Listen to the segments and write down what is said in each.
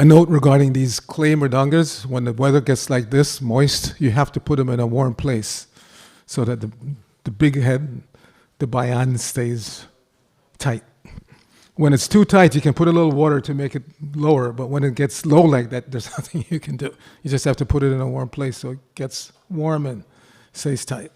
A note regarding these clay mridangas: when the weather gets like this, moist, you have to put them in a warm place so that the big head, the bayan, stays tight. When it's too tight, you can put a little water to make it lower, but when it gets low like that, there's nothing you can do. You just have to put it in a warm place so it gets warm and stays tight.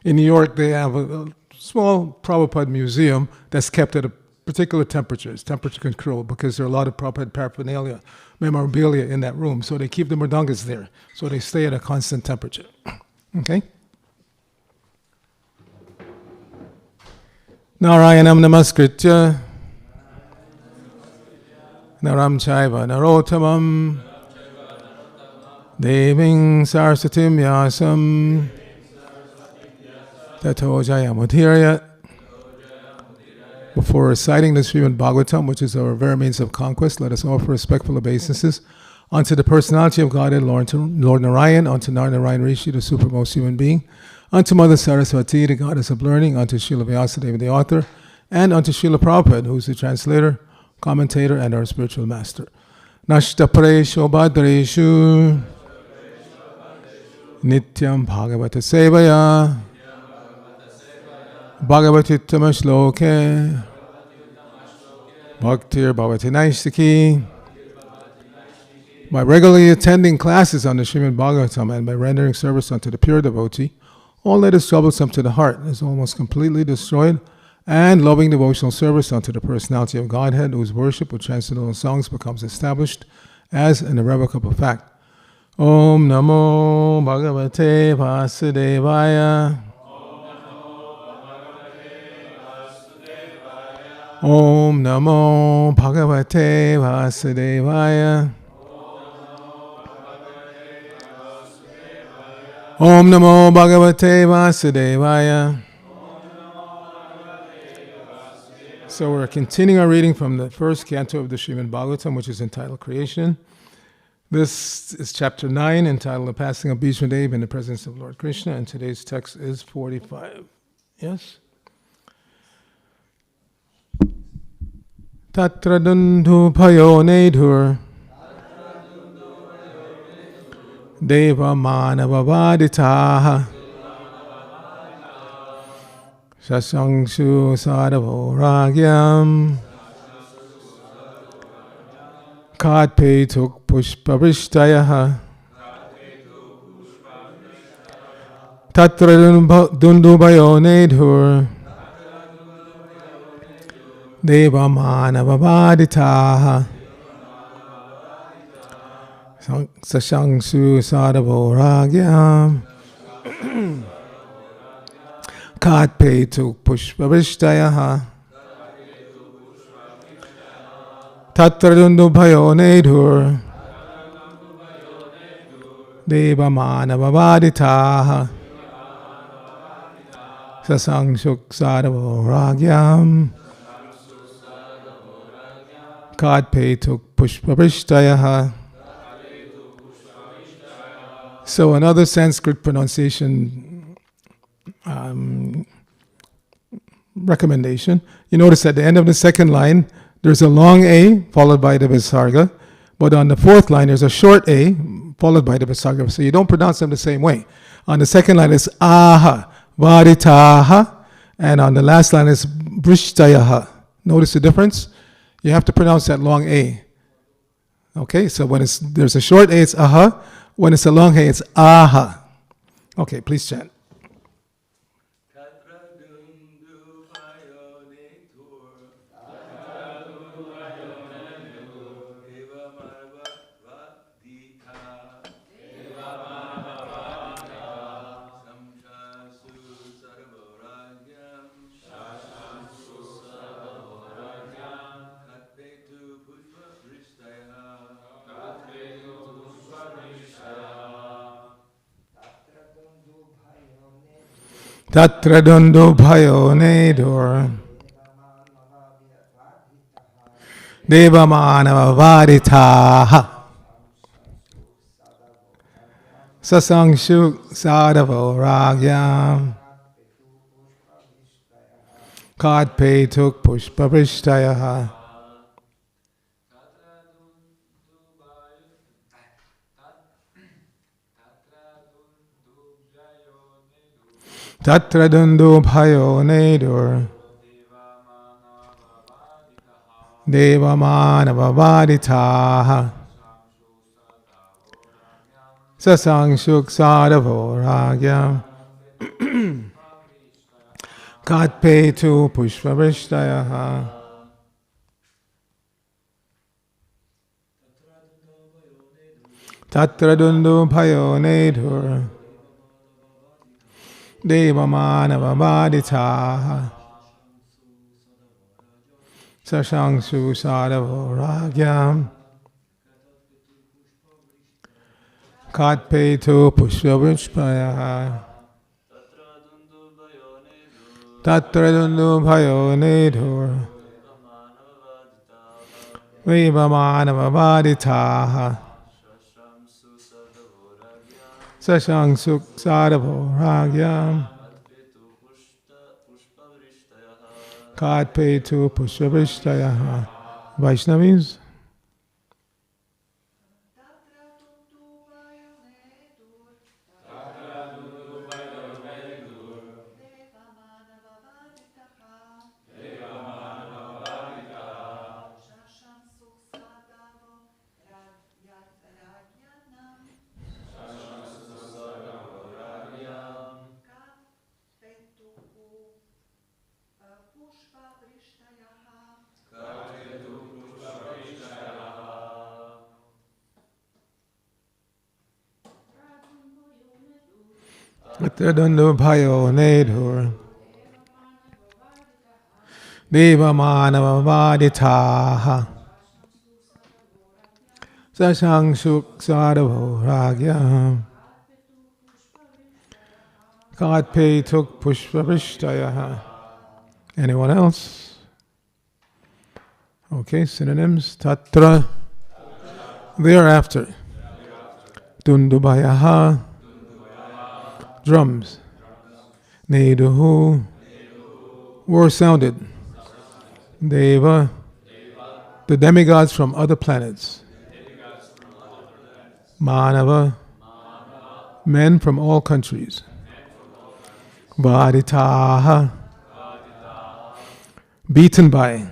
In New York, they have a small Prabhupada museum that's kept at a particular temperature. It's temperature controlled because there are a lot of Prabhupada paraphernalia, memorabilia in that room. So they keep the mridangas there. So they stay at a constant temperature. Okay? Narayanam namaskritya naram chaiva narotamam deving saraswatim yasam tato jayamudirayat. Before reciting the Srimad Bhagavatam, which is our very means of conquest, let us offer respectful obeisances unto the personality of Godhead, Lord Narayan, unto Narayan Rishi, the supermost human being, unto Mother Saraswati, the goddess of learning, unto Srila Vyasadeva, the author, and unto Srila Prabhupada, who is the translator, commentator, and our spiritual master. Nashtaparesho Bhadreshu Nityam Bhagavata Sevaya Bhagavatittama Shloke Bhaktir Bhavati Naistiki. By regularly attending classes on the Srimad Bhagavatam and by rendering service unto the pure devotee, all that is troublesome to the heart is almost completely destroyed, and loving devotional service unto the personality of Godhead, whose worship with transcendental songs becomes established as an irrevocable fact. Om Namo Bhagavate Vasudevaya. Om Namo Bhagavate Vasudevaya. Om Namo Bhagavate Vasudevaya. So we're continuing our reading from the first canto of the Srimad Bhagavatam, which is entitled Creation. This is chapter 9, entitled The Passing of Bhishma Dev in the Presence of Lord Krishna, and today's text is 45. Yes? Tatra Dundu Payo Nedur Deva Manava Vaditaha Sasangshu Sadavo Ragyam Katpe Tuk Pushpavishtayaha Tatra Dundu Payo Nedur Deva Manava Vaditaha Sashangsu Sadavo Ragyam Katpe Tuk Pushpavishtayaha Tatra Dundu Bhayo Nedur Deva Manava Vaditaha Sasangsu Sadavo Ragyam Katpe Tuk Pushpavishtayaha. So another Sanskrit pronunciation recommendation. You notice at the end of the second line, there's a long A followed by the Visarga, but on the fourth line, there's a short A followed by the Visarga. So you don't pronounce them the same way. On the second line, it's Aha, Varitaha, and on the last line, it's Brishtayaha. Notice the difference? You have to pronounce that long A. Okay, so when there's a short A, it's Aha. When it's a long A, it's Aha. Okay, please chant. Tatra Dundu Bhayo Nedur Deva Manava Vaditaha Sasangshu Sadavo Ragyam Katpe Tuk Pushpavishtayaha Tatra dundu bhayo nedur. Deva manava vaditaha. Sasang shuk sadavo ragyam. Katpetu pushpavrishtayaha. Tatra dundu bhayo nedur. Deva manava vaditaha. Sashangsu sadavo ragyam. Katpetu pushpavrishtayaha. Tatra dundu bhayo nedur. Deva manava vaditaha. Sashangsu sadavo ragyam. Katpetu pushpavrishtayaha. Vaishnavis. Tadundu bhayo nedur. Deva manava vaditaha. Sashang shuk sadavo ragyam. Katpetuk pushpavrishtayaha. Anyone else? Okay, synonyms. Tatra. Thereafter. Dundubayaha. Drums. Neduhu. Were sounded. Deva. The demigods from other planets. Manava. Men from all countries. Vaditaha. Beaten by.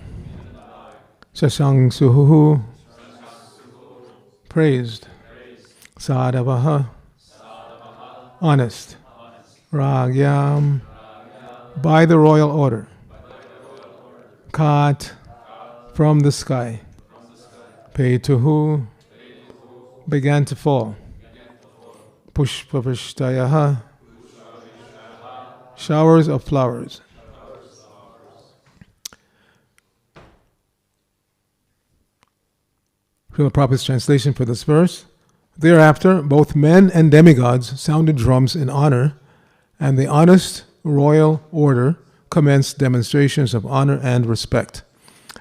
Shashangsuhu. Praised. Sadavaha. Honest. Ragyam. By the royal order. Kat. From the sky. Petuhu. Began to fall. Pushpavrishtayaha. Showers of flowers. Srila Prabhupada's translation for this verse. Thereafter, both men and demigods sounded drums in honor, and the honest royal order commenced demonstrations of honor and respect.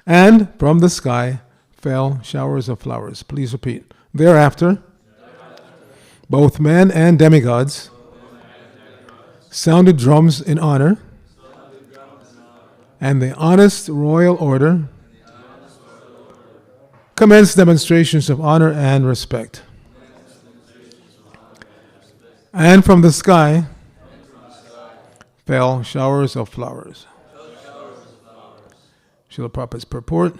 And from the sky fell showers of flowers. Please repeat. Thereafter, both men and demigods sounded drums in honor, and the honest royal order commenced demonstrations of honor and respect. And from the sky fell showers of flowers. Srila Prabhupada's purport.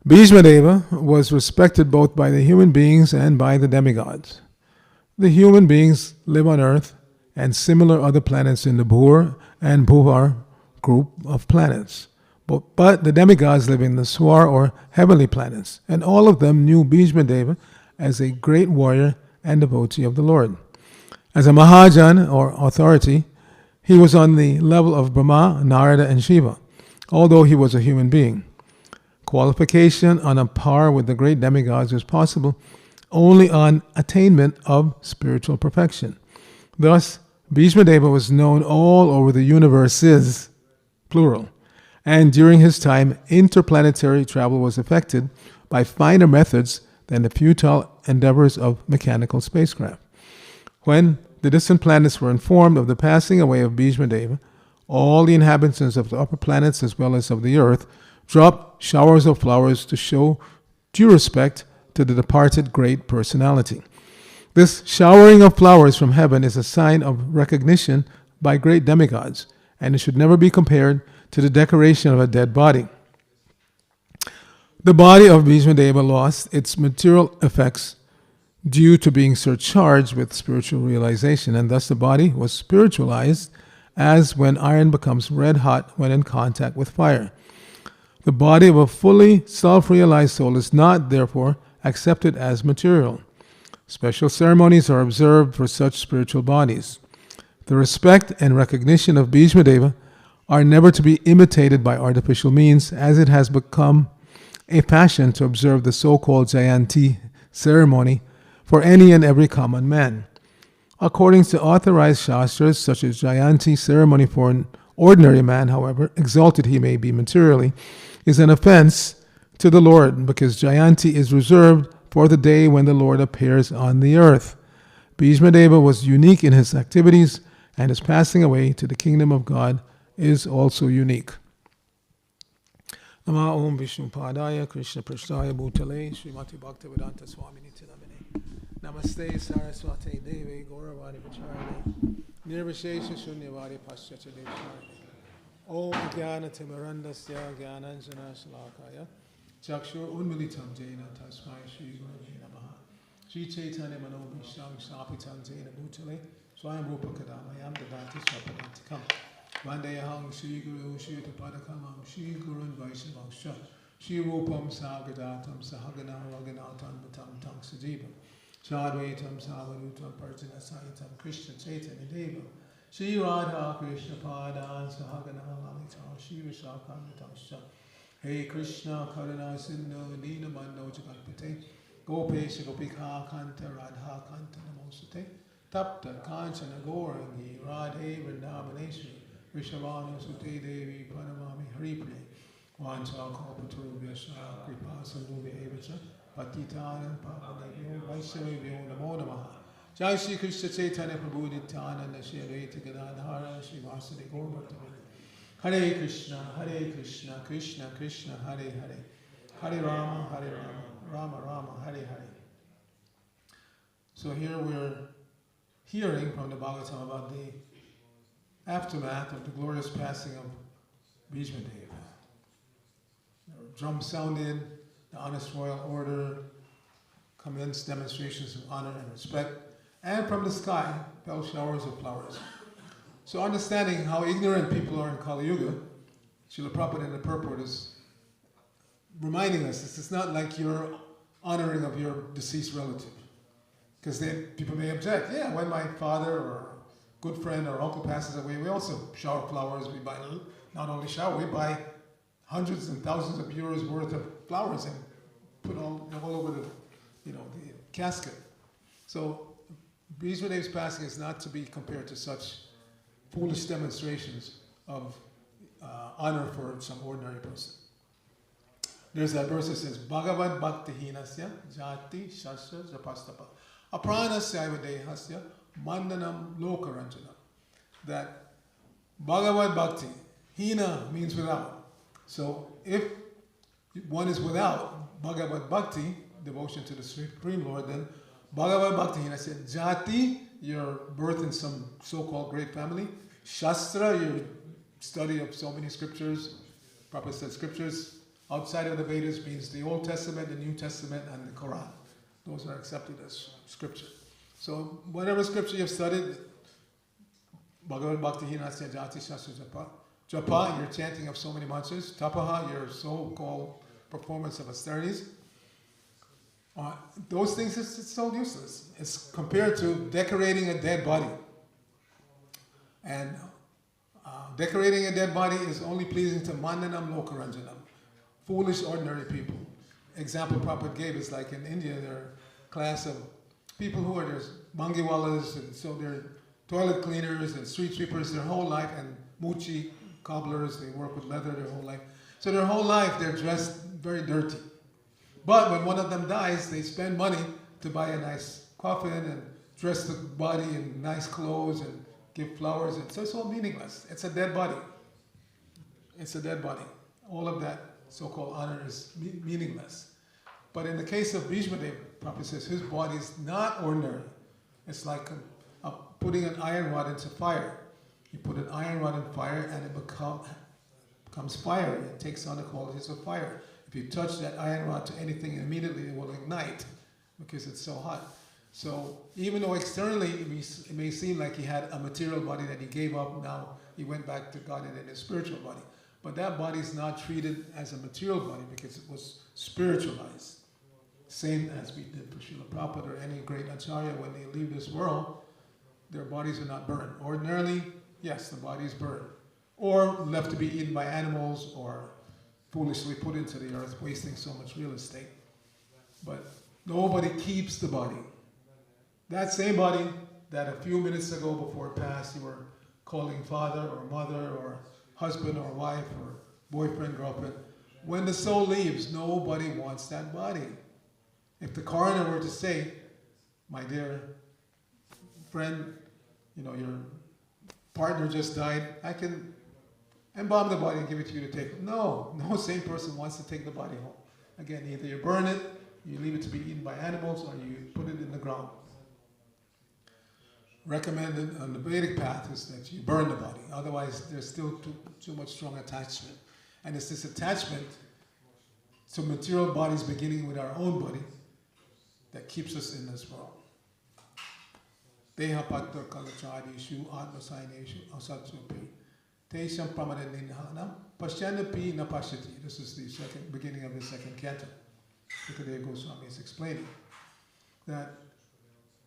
Bhishmadeva was respected both by the human beings and by the demigods. The human beings live on earth and similar other planets in the Bhur and Bhuvar group of planets. But the demigods live in the Swar or heavenly planets, and all of them knew Bhishmadeva as a great warrior and devotee of the Lord. As a Mahajan or authority, he was on the level of Brahma, Narada, and Shiva, although he was a human being. Qualification on a par with the great demigods is possible only on attainment of spiritual perfection. Thus, Bhishmadeva was known all over the universes, plural, and during his time, interplanetary travel was effected by finer methods than the futile endeavors of mechanical spacecraft. When the distant planets were informed of the passing away of Bhishmadeva, all the inhabitants of the upper planets as well as of the earth dropped showers of flowers to show due respect to the departed great personality. This showering of flowers from heaven is a sign of recognition by great demigods, and it should never be compared to the decoration of a dead body. The body of Bhishmadeva lost its material effects due to being surcharged with spiritual realization, and thus the body was spiritualized as when iron becomes red hot when in contact with fire. The body of a fully self-realized soul is not, therefore, accepted as material. Special ceremonies are observed for such spiritual bodies. The respect and recognition of Bhishmadeva are never to be imitated by artificial means, as it has become a fashion to observe the so-called Jayanti ceremony for any and every common man. According to authorized shastras, such as Jayanti ceremony for an ordinary man, however exalted he may be materially, is an offense to the Lord, because Jayanti is reserved for the day when the Lord appears on the earth. Bhishmadeva was unique in his activities, and his passing away to the kingdom of God is also unique. Nama Om Vishnu Padaya Krishna Prasthaya Bhutale Srimati Bhaktivedanta Swami Nityanamane Namaste Saraswati Devi Gauravani Pacharane Nirvishesha Shunyavadi Paschata Devsharane Om Jnana Timarandasya Jnananjana Shalakaya Chakshur Unmilitam Jena Tasmai Shri Guru Namaha Shri Chaitanya Manobhisham Sapitam Jena Bhutale Swayam Rupa Kadamayam Dadati Swapadantikam Vandeyaham Shri Guru Shri Padakam Shri Gurun Vaishnavaksha Shri Rupam Sagadatam Sahagana Raganatam Matam Tang Sajivam Chadvaitam Savadutam Parjana Sahitam Krishna Chaitanya Deva Shri Radha Krishna Padan Sahagana Lalita Shri Vishakamatamsha Hey Krishna Karuna Sindhu Dina Mando Jagatpate Gopesha Gopika Kanta Radha Kanta Namosate Tapta Kanchana Gorangi Radhe Vrindavaneshri Vishavana Sute Devi Pranamami Haripriya Vancha Kalpatu Vyasha Kripa Sandhuvi Evacha Patitanam Pavanavyo Vaishavyo Namo Namaha Jai Shri Krishna Chaitanya Prabhu Nityananda Shri Advaita Gadadhara Shri Vasudeva Gaur Bhaktavrinda Hare Krishna Krishna Krishna Hare Hare Hare Rama Rama Rama Hare Hare. So here we're hearing from the Bhagavatam about the aftermath of the glorious passing of Bhishmadeva. Drums sounded, the honest royal order commenced demonstrations of honor and respect, and from the sky fell showers of flowers. So understanding how ignorant people are in Kali Yuga, Srila Prabhupada in the purport is reminding us this is not like you're honoring of your deceased relative. Because people may object, yeah, when my father or good friend or uncle passes away, we also shower flowers. We buy, not only shower, we buy hundreds and thousands of euros worth of flowers and put all over the casket. So Bhishmadeva's passing is not to be compared to such foolish demonstrations of honor for some ordinary person. There's that verse that says, Bhagavad Bhakti Hinasya Jati Shastra Japastapa Apranasya Dehasya Mandanam Lokaranjana. That Bhagavad Bhakti, Hina means without. So if one is without Bhagavad Bhakti, devotion to the Supreme Lord, then Bhagavad Bhakti Hinasya Jati, your birth in some so-called great family. Shastra, your study of so many scriptures. Prabhupada said scriptures outside of the Vedas means the Old Testament, the New Testament, and the Quran. Those are accepted as scripture. So whatever scripture you've studied, Bhagavad Bhakti Hinasya Jati Shastra Japa. Japa, your chanting of so many mantras. Tapaha, your so-called performance of austerities. Those things, it's so useless. It's compared to decorating a dead body. And decorating a dead body is only pleasing to Mandanam Lokaranjanam, foolish ordinary people. Example Prabhupada gave is like in India, there are a class of people who are there's mangiwalas, and so they're toilet cleaners and street sweepers their whole life, and muchi cobblers, they work with leather their whole life. So their whole life they're dressed very dirty. But when one of them dies, they spend money to buy a nice coffin and dress the body in nice clothes and give flowers. And so it's all meaningless. It's a dead body. It's a dead body. All of that so-called honor is meaningless. But in the case of Bhishmadeva, Prabhupada says his body is not ordinary. It's like putting an iron rod into fire. You put an iron rod in fire and it becomes fiery. It takes on the qualities of fire. If you touch that iron rod to anything, immediately it will ignite because it's so hot. So even though externally it may seem like he had a material body that he gave up, now he went back to God in his spiritual body. But that body is not treated as a material body because it was spiritualized. Same as we did for Srila Prabhupada or any great Acharya, when they leave this world, their bodies are not burned. Ordinarily, yes, the body is burned. Or left to be eaten by animals or foolishly put into the earth, wasting so much real estate. But nobody keeps the body. That same body that a few minutes ago before it passed, you were calling father or mother or husband or wife or boyfriend, girlfriend. When the soul leaves, nobody wants that body. If the coroner were to say, my dear friend, your partner just died, I can embalm the body and give it to you to take. No sane person wants to take the body home. Again, either you burn it, you leave it to be eaten by animals, or you put it in the ground. Recommended on the Vedic path is that you burn the body. Otherwise, there's still too much strong attachment. And it's this attachment to material bodies beginning with our own body that keeps us in this world. Deha patta kalachadishu atmasaineshu asatsupi tesham pramadanindhanam pashyanapi na pashyati. This is the beginning of the second canto. Sukadeva Goswami is explaining that,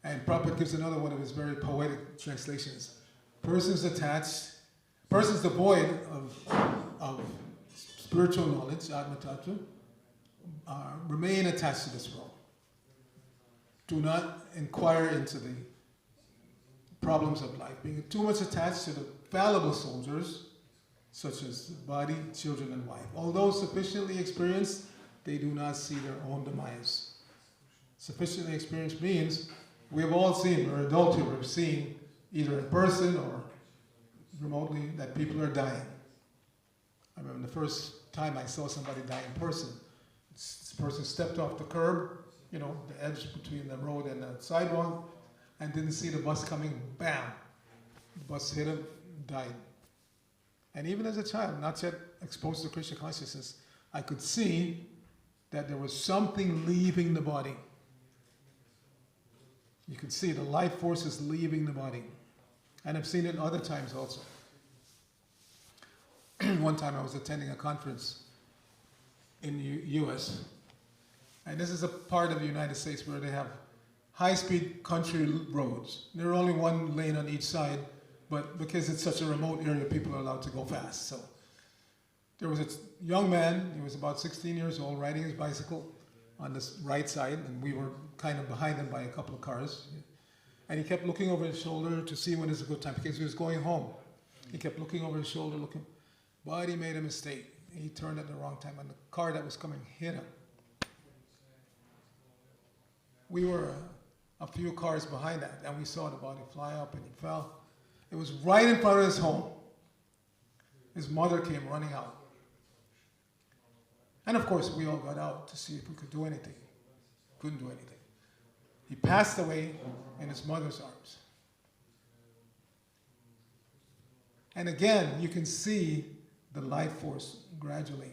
and Prabhupada gives another one of his very poetic translations. Persons devoid of spiritual knowledge, Atma Tattva, remain attached to this world. Do not inquire into the problems of life, being too much attached to the fallible soldiers, such as body, children, and wife. Although sufficiently experienced, they do not see their own demise. Sufficiently experienced means we have all seen, or adults who have seen, either in person or remotely, that people are dying. I remember the first time I saw somebody die in person. This person stepped off the curb, the edge between the road and the sidewalk, and didn't see the bus coming, bam! The bus hit him, died. And even as a child, not yet exposed to Krishna consciousness, I could see that there was something leaving the body. You could see the life force is leaving the body. And I've seen it other times also. One time I was attending a conference in the U.S., and this is a part of the United States where they have high-speed country roads. There are only one lane on each side, but because it's such a remote area, people are allowed to go fast. So there was a young man, he was about 16 years old, riding his bicycle on the right side, and we were kind of behind him by a couple of cars. And he kept looking over his shoulder to see when is a good time, because he was going home. He kept looking over his shoulder, looking, but he made a mistake. He turned at the wrong time, and the car that was coming hit him. We were a few cars behind that, and we saw the body fly up, and he fell. It was right in front of his home. His mother came running out. And of course, we all got out to see if we could do anything. Couldn't do anything. He passed away in his mother's arms. And again, you can see the life force gradually.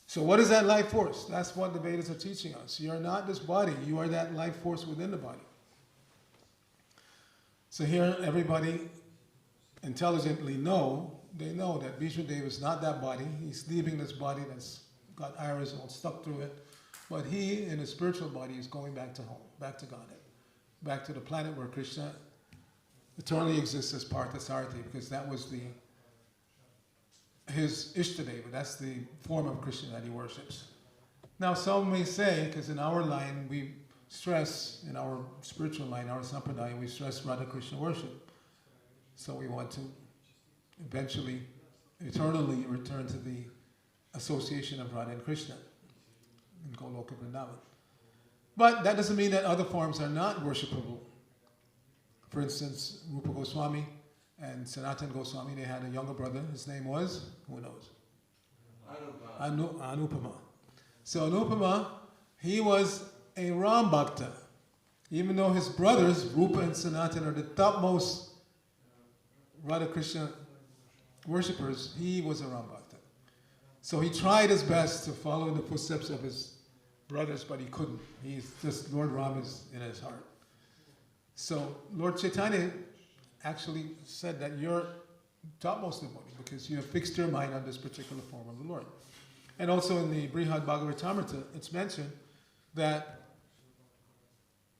So what is that life force? That's what the Vedas are teaching us. You are not this body. You are that life force within the body. So here, everybody intelligently they know that Vishnudev is not that body. He's leaving this body that's got arrows all stuck through it. But he, in his spiritual body, is going back to home, back to Godhead, back to the planet where Krishna eternally exists as Parthasarathi, because that was his Ishtadeva. That's the form of Krishna that he worships. Now, some may say, because in our line, we stress, in our spiritual line, our sampradaya, we stress Radha Krishna worship. So we want to eventually, eternally return to the association of Radha and Krishna in Goloka Vrindavan. But that doesn't mean that other forms are not worshipable. For instance, Rupa Goswami and Sanatana Goswami, they had a younger brother. His name was, who knows? Anupama. So Anupama, he was a Ram Bhakta. Even though his brothers, Rupa and Sanatana, are the topmost Radha Krishna worshippers, he was a Ram Bhakta. So he tried his best to follow in the footsteps of his brothers, but he couldn't. He's just, Lord Ram is in his heart. So Lord Chaitanya actually said that you're topmost devotee because you have fixed your mind on this particular form of the Lord. And also in the Brihad Bhagavatamrita, it's mentioned that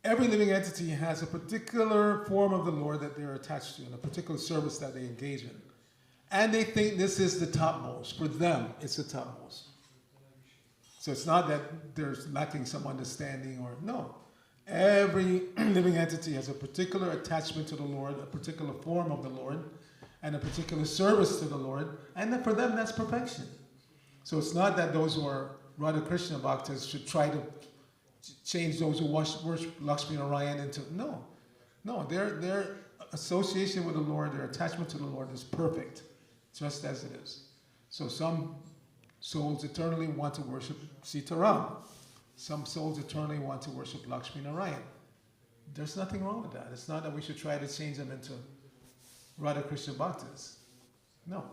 every living entity has a particular form of the Lord that they're attached to and a particular service that they engage in. And they think this is the topmost. For them, it's the topmost. So it's not that there's lacking some understanding or no. Every living entity has a particular attachment to the Lord, a particular form of the Lord, and a particular service to the Lord. And then for them, that's perfection. So it's not that those who are Radha Krishna Bhaktas should try to change those who worship Lakshmi Narayan into, no. No, their association with the Lord, their attachment to the Lord is perfect, just as it is. So some souls eternally want to worship Sitaram. Some souls eternally want to worship Lakshmi Narayan. There's nothing wrong with that. It's not that we should try to change them into Radha Krishna Bhaktas. No.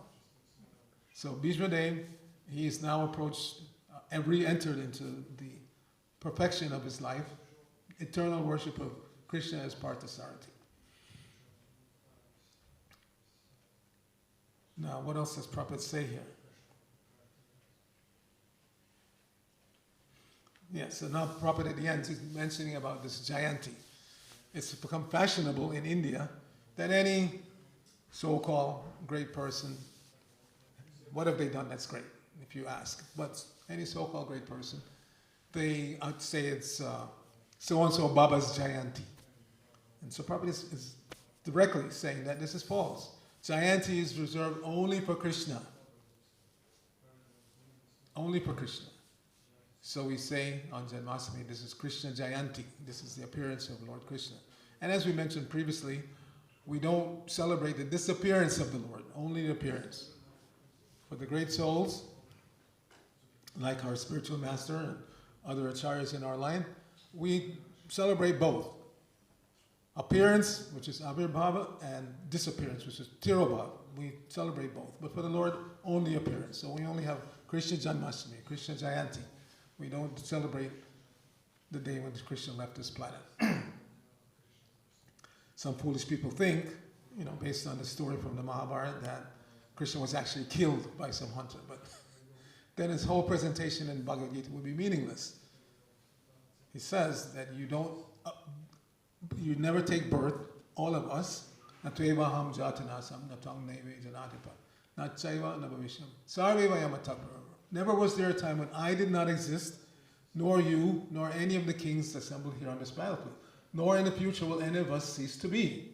So Bhishmadev, he is now approached and re-entered into the perfection of his life, eternal worship of Krishna as Parthasarathi. Now, what else does Prabhupada say here? Yes, so now Prabhupada at the end is mentioning about this Jayanti. It's become fashionable in India that any so-called great person, what have they done that's great, if you ask? But any so-called great person, I'd say it's so-and-so Baba's Jayanti. And so Prabhupada is directly saying that this is false. Jayanti is reserved only for Krishna. Only for Krishna. So we say on Janmashtami, this is Krishna Jayanti. This is the appearance of Lord Krishna. And as we mentioned previously, we don't celebrate the disappearance of the Lord, only the appearance. For the great souls, like our spiritual master and other acharyas in our line, we celebrate both. Appearance, which is Abhirbhava, and disappearance, which is Tirobhava. We celebrate both. But for the Lord, only appearance. So we only have Krishna Janmashtami, Krishna Jayanti. We don't celebrate the day when Krishna left this planet. Some foolish people think, based on the story from the Mahabharata, that Krishna was actually killed by some hunter. But then his whole presentation in Bhagavad Gita would be meaningless. He says that you never take birth, all of us. Natvevaham jatanasam natang neve janatipa. Nachaiva nabhavisham. Sarve vayamatak. Never was there a time when I did not exist, nor you, nor any of the kings assembled here on this battlefield. Nor in the future will any of us cease to be.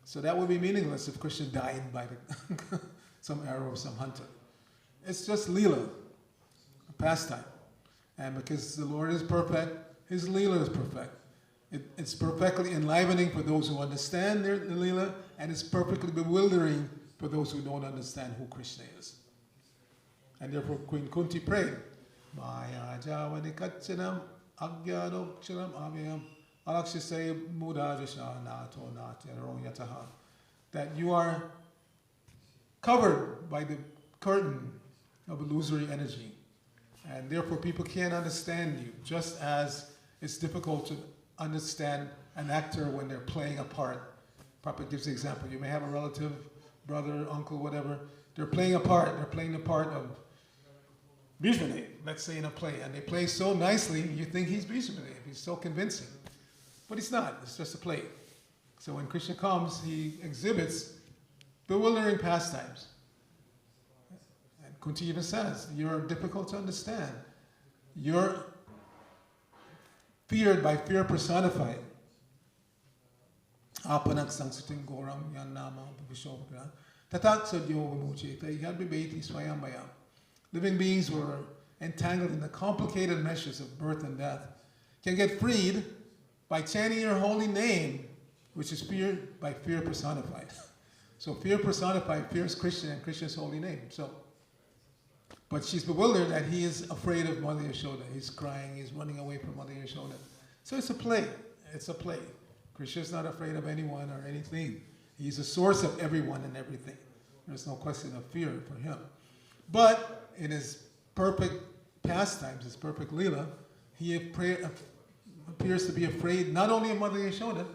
So that would be meaningless if Krishna died by some arrow of some hunter. It's just Leela, a pastime. And because the Lord is perfect, his Leela is perfect. It's perfectly enlivening for those who understand the Leela, and it's perfectly bewildering for those who don't understand who Krishna is. And therefore Queen Kunti prayed, Maya Javani Kachanam Agyadokshanam Avyam Alakshasaya Mudajasha Nato Natyaro Yataha. That you are covered by the curtain of illusory energy. And therefore people can't understand you, just as it's difficult to understand an actor when they're playing a part. Prabhupada gives the example. You may have a relative, brother, uncle, whatever. They're playing a part. They're playing the part of Bhishmadev, let's say in a play. And they play so nicely, you think he's Bhishmadev. He's so convincing. But he's not. It's just a play. So when Krishna comes, he exhibits bewildering pastimes. And Kunti even says, you're difficult to understand. You're feared by fear personified. Apanak sansuting goram yannama bhavishobhra tatat sadyo vimucheta yadbibeti swayambaya. Living beings were entangled in the complicated meshes of birth and death, can get freed by chanting your holy name, which is fear by fear personified. So fear personified fears Krishna and Krishna's holy name. But she's bewildered that he is afraid of Mother Yashoda. He's crying, he's running away from Mother Yashoda. So it's a play. It's a play. Krishna's not afraid of anyone or anything. He's the source of everyone and everything. There's no question of fear for him. But in his perfect pastimes, his perfect lila, he appears to be afraid not only of Mother Yashoda,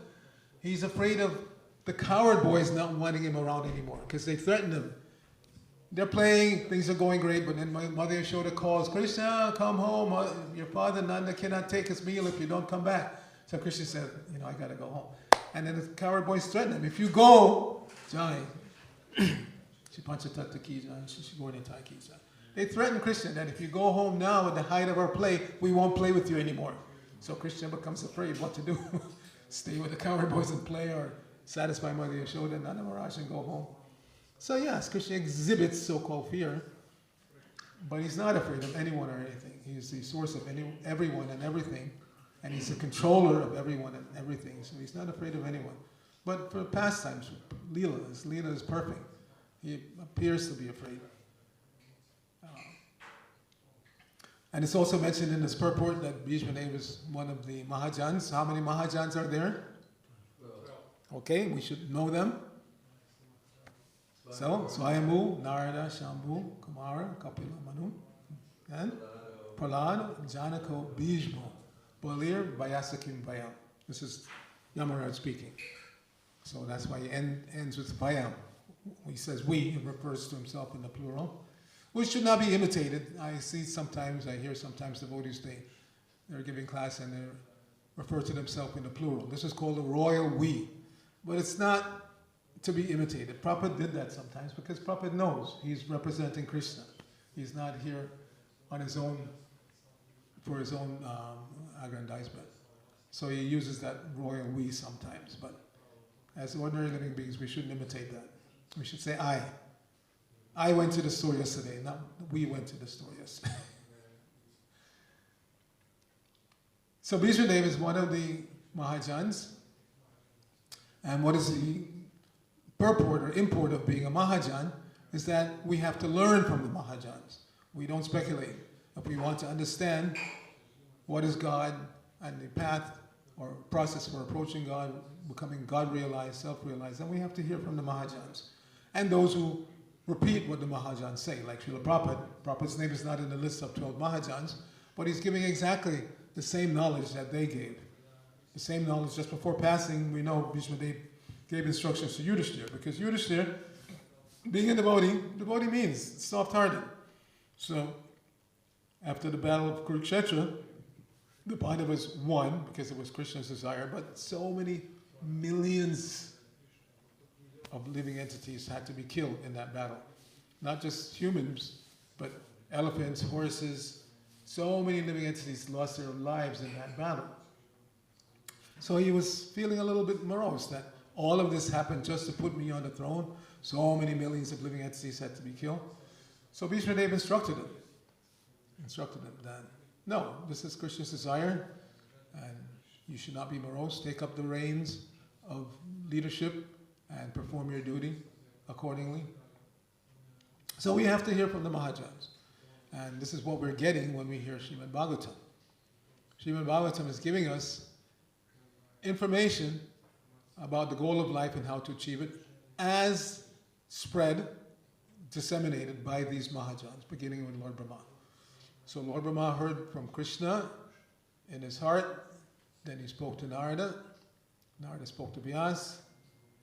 he's afraid of the coward boys not wanting him around anymore because they threaten him. They're playing, things are going great, but then Mother Yashoda calls, Krishna, come home. Your father Nanda cannot take his meal if you don't come back. So Krishna said, I got to go home. And then the coward boys threaten him. If you go, Jai, they threaten Krishna that if you go home now at the height of our play, we won't play with you anymore. So Krishna becomes afraid what to do. Stay with the coward boys and play, or satisfy Mother Yashoda and Nanda Maharaj and go home. So yes, Krishna exhibits so-called fear, but he's not afraid of anyone or anything. He's the source of everyone and everything, and he's the controller of everyone and everything. So he's not afraid of anyone. But for pastimes, his Leela is perfect. He appears to be afraid. And it's also mentioned in this purport that Bhishmadev is one of the Mahajans. How many Mahajans are there? Okay, we should know them. So, Swayambhu, Narada, Shambhu, Kumara, Kapila, Manu, and Prahlad, Janako, Bhishma, Balir, Vyasakim, Vayam. This is Yamaraj speaking. So that's why he ends with Vayam. He says we, he refers to himself in the plural, which should not be imitated. I hear sometimes devotees, they're giving class and they refer to themselves in the plural. This is called a royal we. But it's not to be imitated. Prabhupada did that sometimes because Prabhupada knows he's representing Krishna. He's not here on his own, for his own aggrandizement. So he uses that royal we sometimes. But as ordinary living beings, we shouldn't imitate that. We should say I. I went to the store yesterday, not we went to the store yesterday. So Bhishmadev is one of the Mahajans. And what is the purport or import of being a Mahajan is that we have to learn from the Mahajans. We don't speculate. If we want to understand what is God and the path or process for approaching God, becoming God-realized, self-realized, then we have to hear from the Mahajans. And those who repeat what the Mahajans say, like Srila Prabhupada. Prabhupada's name is not in the list of 12 Mahajans, but he's giving exactly the same knowledge that they gave. The same knowledge. Just before passing, we know Bhishmadev gave instructions to Yudhishthira, because Yudhishthira, being a devotee means soft-hearted. So, after the battle of Kurukshetra, the Pandavas won because it was Krishna's desire, but so many millions of living entities had to be killed in that battle. Not just humans, but elephants, horses, so many living entities lost their lives in that battle. So he was feeling a little bit morose that all of this happened just to put me on the throne. So many millions of living entities had to be killed. So Bhishmadev instructed him that, no, this is Krishna's desire, and you should not be morose. Take up the reins of leadership and perform your duty accordingly. So we have to hear from the Mahajans. And this is what we're getting when we hear Srimad Bhagavatam. Srimad Bhagavatam is giving us information about the goal of life and how to achieve it, as spread, disseminated by these Mahajans, beginning with Lord Brahma. So Lord Brahma heard from Krishna in his heart, then he spoke to Narada, Narada spoke to Vyas,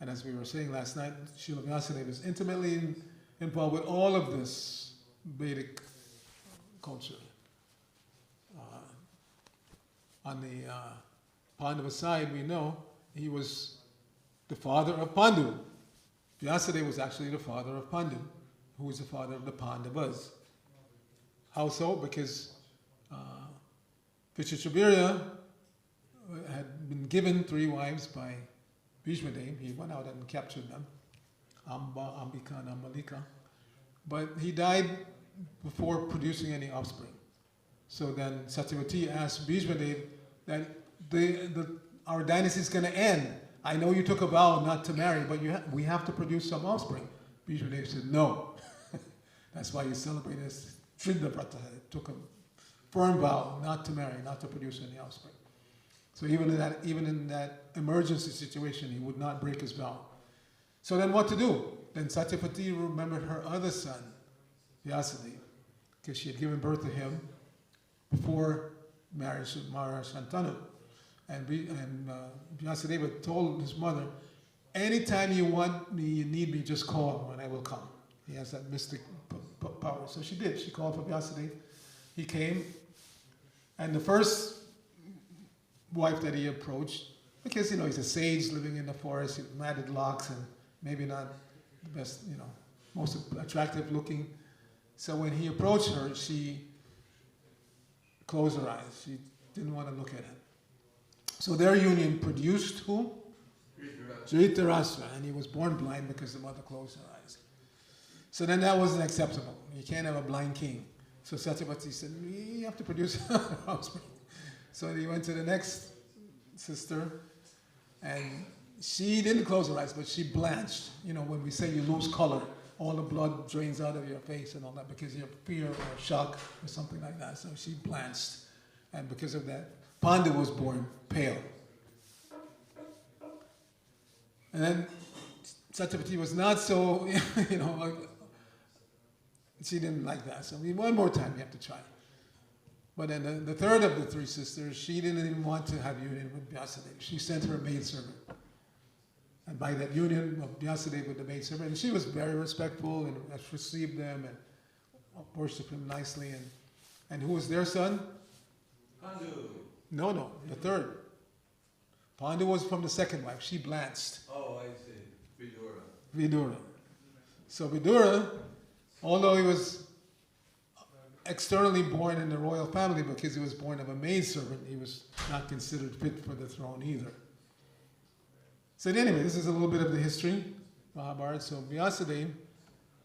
and as we were saying last night, Srila Vyasadeva is intimately involved with all of this Vedic culture. On the Pandava side, we know he was the father of Pandu. Vyasadeva was actually the father of Pandu, who was the father of the Pandavas. How so? Because Vichitrabhirya had been given 3 wives by Bhishmadev. He went out and captured them, Amba, Ambika, and Ambalika. But he died before producing any offspring. So then Satyavati asked Bhishmadev that our dynasty is going to end. I know you took a vow not to marry, but we have to produce some offspring. Bhishmadev said, no. That's why you celebrate this Shridha Vrata. It took a firm vow not to marry, not to produce any offspring. So even in that emergency situation, he would not break his vow. So then what to do? Then Satyapati remembered her other son, Vyasadeva, because she had given birth to him before marriage with Mara Shantanu. And Vyasadeva told his mother, anytime you want me, you need me, just call and I will come. He has that mystic power. So she did. She called for Vyasadeva. He came. And the first wife that he approached, because, he's a sage living in the forest, he had matted locks and maybe not the best, most attractive looking. So when he approached her, she closed her eyes. She didn't want to look at him. So their union produced who? Dhritarashtra. And he was born blind because the mother closed her eyes. So then that wasn't acceptable. You can't have a blind king. So Satyapati said, you have to produce another offspring. So he went to the next sister, and she didn't close her eyes, but she blanched. When we say you lose color, all the blood drains out of your face and all that because of fear or shock or something like that. So she blanched. And because of that, Pandu was born pale. And then Satyapati was not so, she didn't like that. So one more time, you have to try. But then the third of the three sisters, she didn't even want to have union with Vyasadeva. She sent her maidservant. And by that union of Vyasadeva with the maidservant, and she was very respectful and received them and worshipped him nicely. And who was their son? Pandu. No, the third. Pandu was from the second wife. She blanched. Oh, I see. Vidura. So Vidura, although he was externally born in the royal family because he was born of a maidservant, he was not considered fit for the throne either. So anyway, this is a little bit of the history, Mahabharata. So Vyasadeva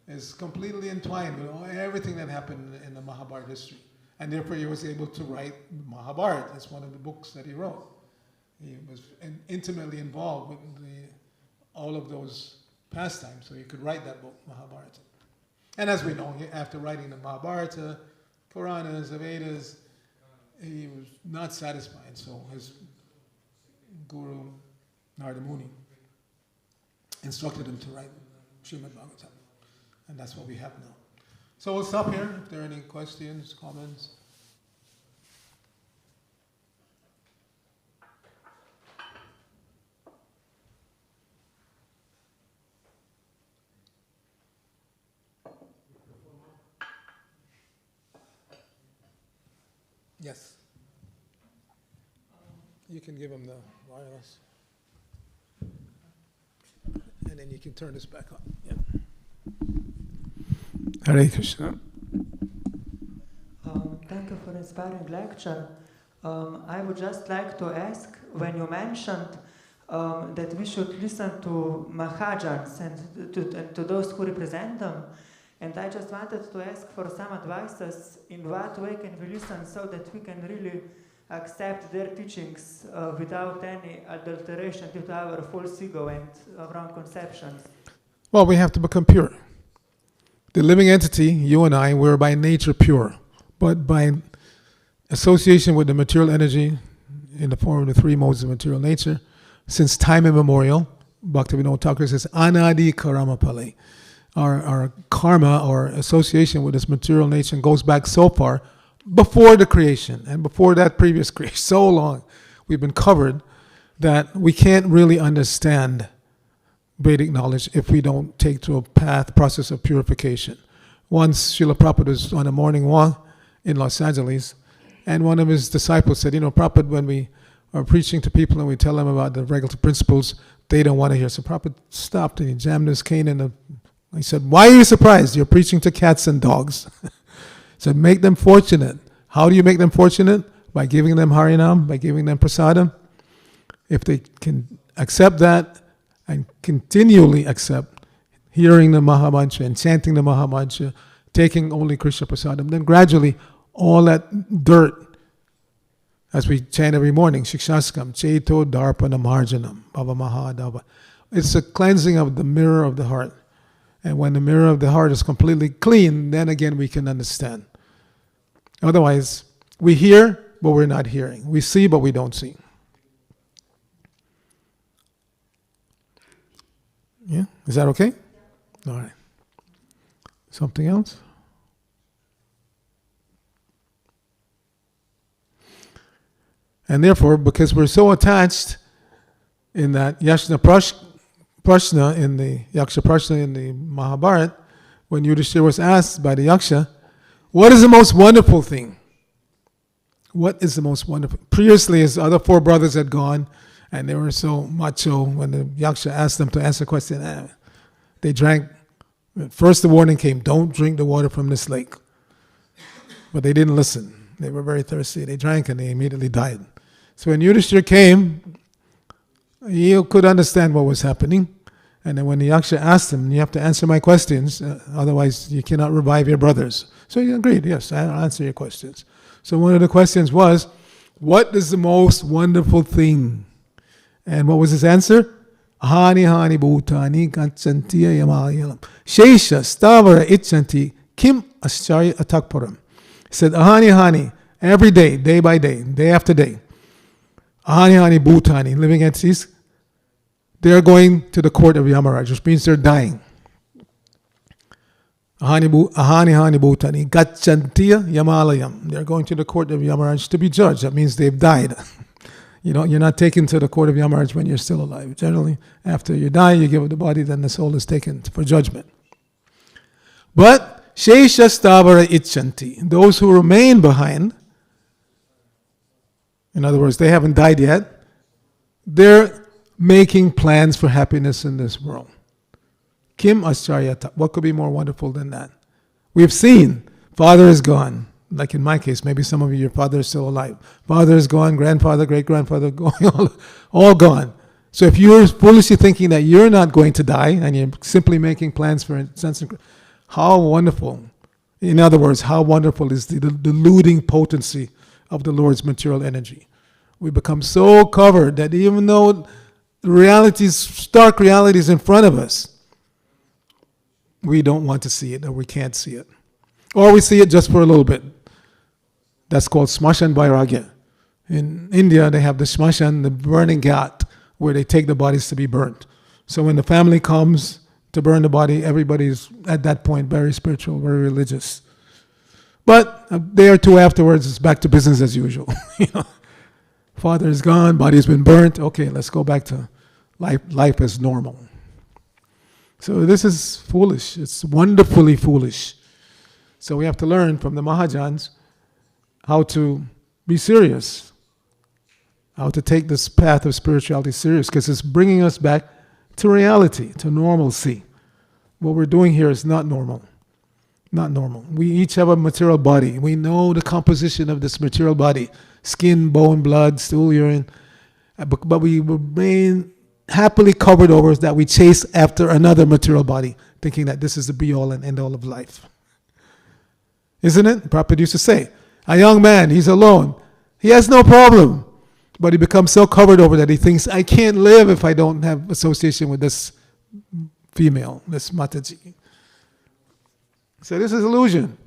is completely entwined with everything that happened in the Mahabharata history. And therefore he was able to write Mahabharata. That's one of the books that he wrote. He was intimately involved with all of those pastimes, so he could write that book, Mahabharata. And as we know, after writing the Mahabharata, Puranas, the Vedas, he was not satisfied. So his guru, Narada Muni, instructed him to write Srimad Bhagavatam. And that's what we have now. So we'll stop here if there are any questions, comments. Yes. You can give him the wireless. And then you can turn this back on. Yeah. Hare Krishna. Thank you for inspiring lecture. I would just like to ask, when you mentioned that we should listen to Mahajans and to those who represent them, and I just wanted to ask for some advices in what way can we listen so that we can really accept their teachings without any adulteration due to our false ego and wrong conceptions. Well, we have to become pure. The living entity, you and I, we're by nature pure. But by association with the material energy in the form of the three modes of material nature, since time immemorial, Bhaktivinoda Thakur says, Anadi Karama Pale. Our karma or association with this material nature goes back so far before the creation and before that previous creation. So long we've been covered that we can't really understand Vedic knowledge if we don't take to a process of purification. Once Srila Prabhupada was on a morning walk in Los Angeles, and one of his disciples said, Prabhupada, when we are preaching to people and we tell them about the regulatory principles, they don't want to hear. So Prabhupada stopped and he jammed his cane in he said, why are you surprised? You're preaching to cats and dogs. He said, make them fortunate. How do you make them fortunate? By giving them Harinam, by giving them Prasadam. If they can accept that and continually accept hearing the Mahamantra and chanting the Mahamantra, taking only Krishna Prasadam, then gradually all that dirt, as we chant every morning, Shikshaskam, Cheto Darpana Marjanam, Bhava Mahadava. It's a cleansing of the mirror of the heart. And when the mirror of the heart is completely clean, then again we can understand. Otherwise, we hear, but we're not hearing. We see, but we don't see. Yeah? Is that okay? All right. Something else? And therefore, because we're so attached in that Yashna Prashna in the Yaksha Prashna in the Mahabharata, when Yudhishthira was asked by the Yaksha, what is the most wonderful thing? What is the most wonderful? Previously, his other four brothers had gone, and they were so macho. When the Yaksha asked them to answer the question, they drank. First, the warning came: don't drink the water from this lake. But they didn't listen. They were very thirsty. They drank, and they immediately died. So when Yudhishthira came, he could understand what was happening. And then when the Yaksha asked him, you have to answer my questions, otherwise you cannot revive your brothers. So he agreed, yes, I'll answer your questions. So one of the questions was, what is the most wonderful thing? And what was his answer? Ahani hani bhutani ganchantiya yamayalam. Shesha stavara ichanti kim ascharya atakparam. He said, ahani hani, every day, day by day after day. Ahani hani bhutani, living entities, they're going to the court of Yamaraj, which means they're dying. Ahani hani bhutani gacchantiya yamalayam. They're going to the court of Yamaraj to be judged. That means they've died. You're not taken to the court of Yamaraj when you're still alive. Generally, after you die, you give up the body, then the soul is taken for judgment. But shesha stavara ichanti, those who remain behind, in other words, they haven't died yet, they're making plans for happiness in this world. Kim ascharya, what could be more wonderful than that? We've seen, father is gone. Like in my case, maybe some of you, your father is still alive. Father is gone, grandfather, great-grandfather, all gone. So if you're foolishly thinking that you're not going to die, and you're simply making plans for sense, how wonderful. In other words, how wonderful is the deluding potency of the Lord's material energy. We become so covered that even though stark realities in front of us, we don't want to see it, or we can't see it. Or we see it just for a little bit. That's called Smashan Vairagya. In India, they have the Smashan, the burning ghat, where they take the bodies to be burnt. So when the family comes to burn the body, everybody's at that point very spiritual, very religious. But a day or two afterwards, it's back to business as usual. Father is gone, body's been burnt. Okay, let's go back to life as normal. So this is foolish. It's wonderfully foolish. So we have to learn from the Mahajans how to be serious, how to take this path of spirituality serious, because it's bringing us back to reality, to normalcy. What we're doing here is not normal. Not normal. We each have a material body. We know the composition of this material body: skin, bone, blood, stool, urine. But we remain happily covered over that we chase after another material body, thinking that this is the be-all and end-all of life. Isn't it? Prabhupada used to say, a young man, he's alone. He has no problem. But he becomes so covered over that he thinks, I can't live if I don't have association with this female, this Mataji. So this is illusion.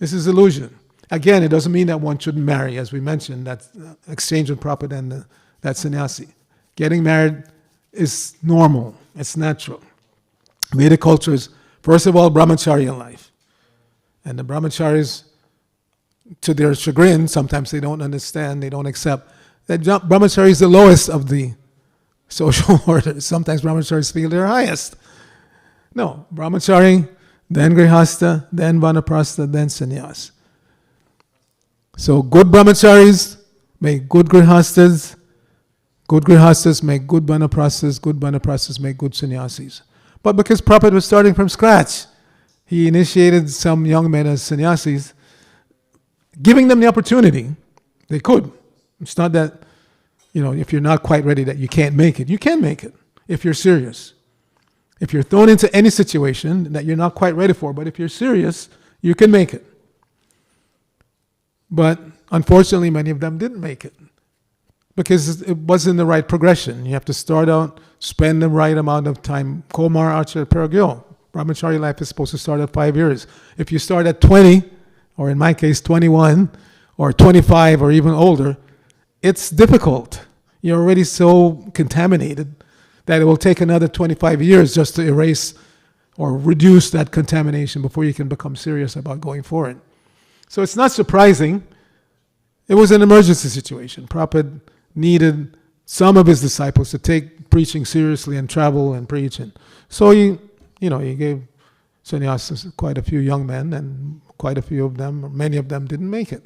This is illusion. Again, it doesn't mean that one shouldn't marry, as we mentioned, that exchange with Prabhupada and that sannyasi. Getting married is normal. It's natural. Vedic culture is, first of all, brahmachari in life. And the brahmacharis, to their chagrin, sometimes they don't understand, they don't accept, that brahmachari is the lowest of the social orders. Sometimes brahmacharis feel they're highest. No, brahmachari, then grihastha, then vanaprastha, then sannyas. So good brahmacharis make good grihasthas make good vanaprasthas make good sannyasis. But because Prabhupada was starting from scratch, he initiated some young men as sannyasis, giving them the opportunity. They could. It's not that, if you're not quite ready that you can't make it. You can make it if you're serious. If you're thrown into any situation that you're not quite ready for, but if you're serious, you can make it. But unfortunately, many of them didn't make it because it wasn't the right progression. You have to start out, spend the right amount of time. Komar Arcita prabhu. Brahmachari life is supposed to start at 5 years. If you start at 20, or in my case 21, or 25, or even older, it's difficult. You're already so contaminated that it will take another 25 years just to erase or reduce that contamination before you can become serious about going forward. So it's not surprising. It was an emergency situation. Prabhupada needed some of his disciples to take preaching seriously and travel and preach. And so he gave sannyas to quite a few young men, and quite a few of them, or many of them, didn't make it.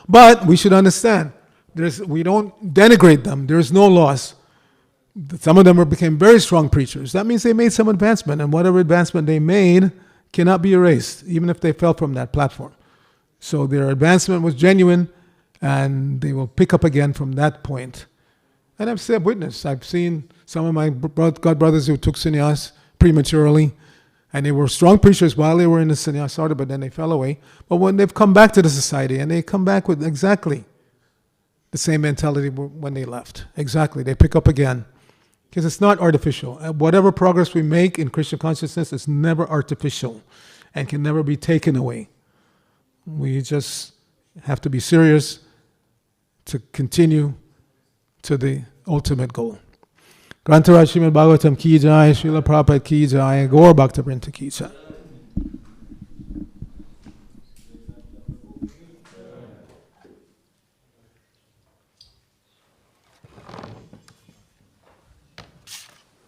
But we should understand, we don't denigrate them. There is no loss. Some of them became very strong preachers. That means they made some advancement, and whatever advancement they made cannot be erased, even if they fell from that platform. So their advancement was genuine, and they will pick up again from that point. And I've witnessed. I've seen some of my god brothers who took sannyas prematurely, and they were strong preachers while they were in the sannyas order, but then they fell away. But when they've come back to the society, and they come back with exactly the same mentality when they left. Exactly. They pick up again. Because it's not artificial. Whatever progress we make in Krishna consciousness is never artificial and can never be taken away. We just have to be serious to continue to the ultimate goal. Grantaraj Srimad Bhagavatam ki jai, Srila Prabhupada ki jai, Gaur Bhakta Vrinda ki jai.